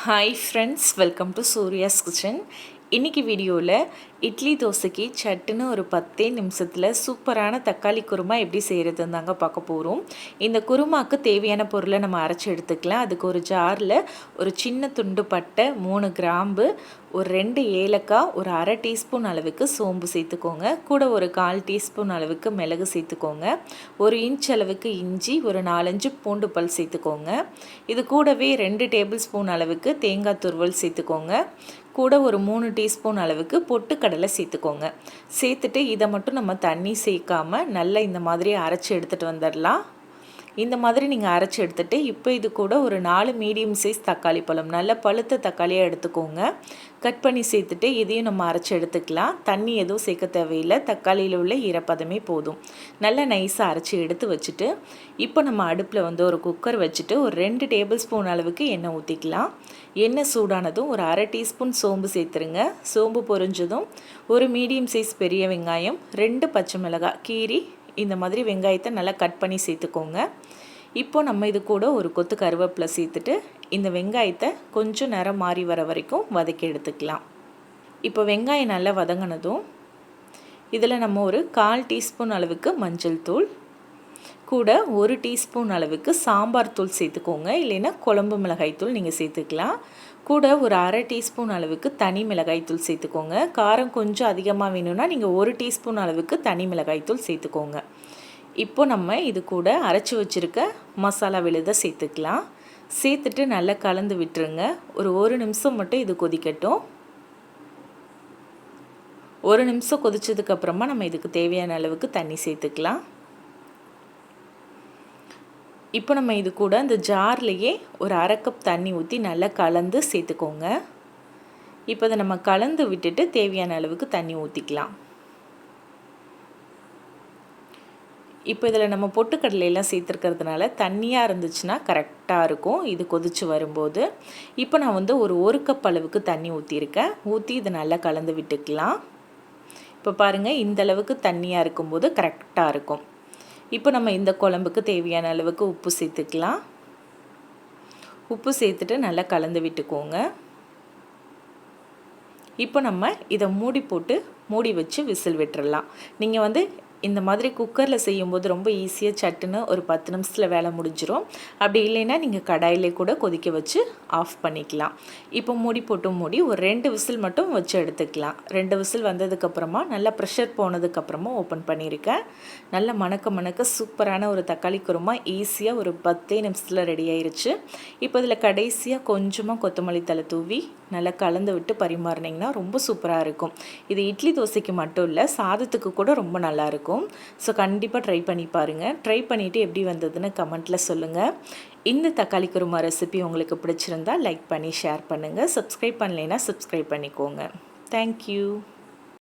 Hi friends, welcome to Surya's kitchen. இன்றைக்கி வீடியோவில் இட்லி தோசைக்கு சட்டுன்னு ஒரு 10 நிமிஷத்தில் சூப்பரான தக்காளி குருமா எப்படி செய்கிறதுன்னு தாங்க பார்க்க போகிறோம். இந்த குருமாவுக்கு தேவையான பொருளை நம்ம அரைச்சி எடுத்துக்கலாம். அதுக்கு ஒரு ஜாரில் ஒரு சின்ன துண்டு பட்டை, 3 கிராம்பு, ஒரு 2 ஏலக்காய், ஒரு அரை டீஸ்பூன் அளவுக்கு சோம்பு சேர்த்துக்கோங்க. கூட ஒரு 1/4 டீஸ்பூன் அளவுக்கு மிளகு சேர்த்துக்கோங்க. 1 இன்ச் அளவுக்கு இஞ்சி, ஒரு 4-5 பூண்டு பல் சேர்த்துக்கோங்க. இது கூடவே 2 டேபிள் ஸ்பூன் அளவுக்கு தேங்காய் துருவல் சேர்த்துக்கோங்க. கூட ஒரு 3 டீஸ்பூன் அளவுக்கு பொட்டுக்கடலை சேர்த்துக்கோங்க. சேர்த்துட்டு இதை மட்டும் நம்ம தண்ணி சேர்க்காமல் நல்லா இந்த மாதிரி அரைச்சி எடுத்துகிட்டு வந்துடலாம். இந்த மாதிரி நீங்கள் அரைச்சி எடுத்துகிட்டு இப்போ இது கூட ஒரு 4 மீடியம் சைஸ் தக்காளி பழம், நல்ல பழுத்த தக்காளியாக எடுத்துக்கோங்க. கட் பண்ணி சேர்த்துட்டு இதையும் நம்ம அரைச்சி எடுத்துக்கலாம். தண்ணி எதுவும் சேர்க்க தேவையில்லை, தக்காளியில் உள்ள ஈரப்பதமே போதும். நல்லா நைஸாக அரைச்சி எடுத்து வச்சுட்டு இப்போ நம்ம அடுப்பில் ஒரு குக்கர் வச்சுட்டு ஒரு 2 டேபிள் ஸ்பூன் அளவுக்கு எண்ணெய் ஊற்றிக்கலாம். எண்ணெய் சூடானதும் ஒரு அரை டீஸ்பூன் சோம்பு சேர்த்துருங்க. சோம்பு பொரிஞ்சதும் ஒரு மீடியம் சைஸ் பெரிய வெங்காயம், 2 பச்சை மிளகாய் கீரி இந்த மாதிரி வெங்காயத்தை நல்லா கட் பண்ணி சேர்த்துக்கோங்க. இப்போ நம்ம இது கூட ஒரு கொத்து கருவேப்பிலை சேர்த்துட்டு இந்த வெங்காயத்தை கொஞ்சம் நிறம் மாறி வர வரைக்கும் வதக்கி எடுத்துக்கலாம். இப்போ வெங்காயம் நல்லா வதங்கினதும் இதில் நம்ம ஒரு 1/4 டீஸ்பூன் அளவுக்கு மஞ்சள் தூள், கூட 1 டீஸ்பூன் அளவுக்கு சாம்பார் தூள் சேர்த்துக்கோங்க. இல்லைன்னா குழம்பு மிளகாய் தூள் நீங்கள் சேர்த்துக்கலாம். கூட ஒரு அரை டீஸ்பூன் அளவுக்கு தனி மிளகாய் தூள் சேர்த்துக்கோங்க. காரம் கொஞ்சம் அதிகமாக வேணும்னா நீங்கள் 1 டீஸ்பூன் அளவுக்கு தனி மிளகாய் தூள் சேர்த்துக்கோங்க. இப்போ நம்ம இது கூட அரைச்சி வச்சுருக்க மசாலா விழுதை சேர்த்துக்கலாம். சேர்த்துட்டு நல்லா கலந்து விட்டுருங்க. ஒரு 1 நிமிஷம் மட்டும் இது கொதிக்கட்டும். 1 நிமிஷம் கொதிச்சதுக்கப்புறமா நம்ம இதுக்கு தேவையான அளவுக்கு தண்ணி சேர்த்துக்கலாம். இப்போ நம்ம இது கூட அந்த ஜார்லேயே ஒரு அரை கப் தண்ணி ஊற்றி நல்லா கலந்து சேர்த்துக்கோங்க. இப்போ அதை நம்ம கலந்து விட்டுட்டு தேவையான அளவுக்கு தண்ணி ஊற்றிக்கலாம். இப்போ இதில் நம்ம பொட்டுக்கடலையெல்லாம் சேர்த்துருக்கிறதுனால தண்ணியாக இருந்துச்சுன்னா கரெக்டாக இருக்கும் இது கொதித்து வரும்போது. இப்போ நான் ஒரு கப் அளவுக்கு தண்ணி ஊற்றிருக்கேன். ஊற்றி இதை நல்லா கலந்து விட்டுக்கலாம். இப்போ பாருங்கள், இந்த அளவுக்கு தண்ணியாக இருக்கும்போது கரெக்டாக இருக்கும். இப்போ நம்ம இந்த குழம்புக்கு தேவையான அளவுக்கு உப்பு சேர்த்துக்கலாம். உப்பு சேர்த்துட்டு நல்லா கலந்து விட்டுக்கோங்க. இப்போ நம்ம இதை மூடி வச்சு விசில் விட்டுறலாம். நீங்கள் இந்த மாதிரி குக்கரில் செய்யும்போது ரொம்ப ஈஸியாக சட்டுன்னு ஒரு 10 நிமிஷத்தில் வேலை முடிஞ்சிடும். அப்படி இல்லைன்னா நீங்கள் கடாயிலே கூட கொதிக்க வச்சு ஆஃப் பண்ணிக்கலாம். இப்போ மூடி ஒரு 2 விசில் மட்டும் வச்சு எடுத்துக்கலாம். 2 விசில் வந்ததுக்கப்புறமா நல்லா ப்ரெஷர் போனதுக்கப்புறமா ஓப்பன் பண்ணியிருக்கேன். நல்லா மணக்க சூப்பரான ஒரு தக்காளி குருமா ஈஸியாக ஒரு 10 நிமிஷத்தில் ரெடி ஆயிடுச்சு. இப்போ இதில் கடைசியாக கொஞ்சமாக கொத்தமல்லி தழை தூவி நல்லா கலந்து விட்டு பரிமாறினீங்கன்னா ரொம்ப சூப்பராக இருக்கும். இது இட்லி தோசைக்கு மட்டும் இல்லை, சாதத்துக்கு கூட ரொம்ப நல்லாயிருக்கும். ஸோ கண்டிப்பாக ட்ரை பண்ணி பாருங்கள். ட்ரை பண்ணிவிட்டு எப்படி வந்ததுன்னு கமெண்ட்டில் சொல்லுங்கள். இந்த தக்காளி குருமா ரெசிபி உங்களுக்கு பிடிச்சிருந்தா லைக் பண்ணி ஷேர் பண்ணுங்கள். சப்ஸ்கிரைப் பண்ணலைன்னா சப்ஸ்கிரைப் பண்ணிக்கோங்க. தேங்க்யூ.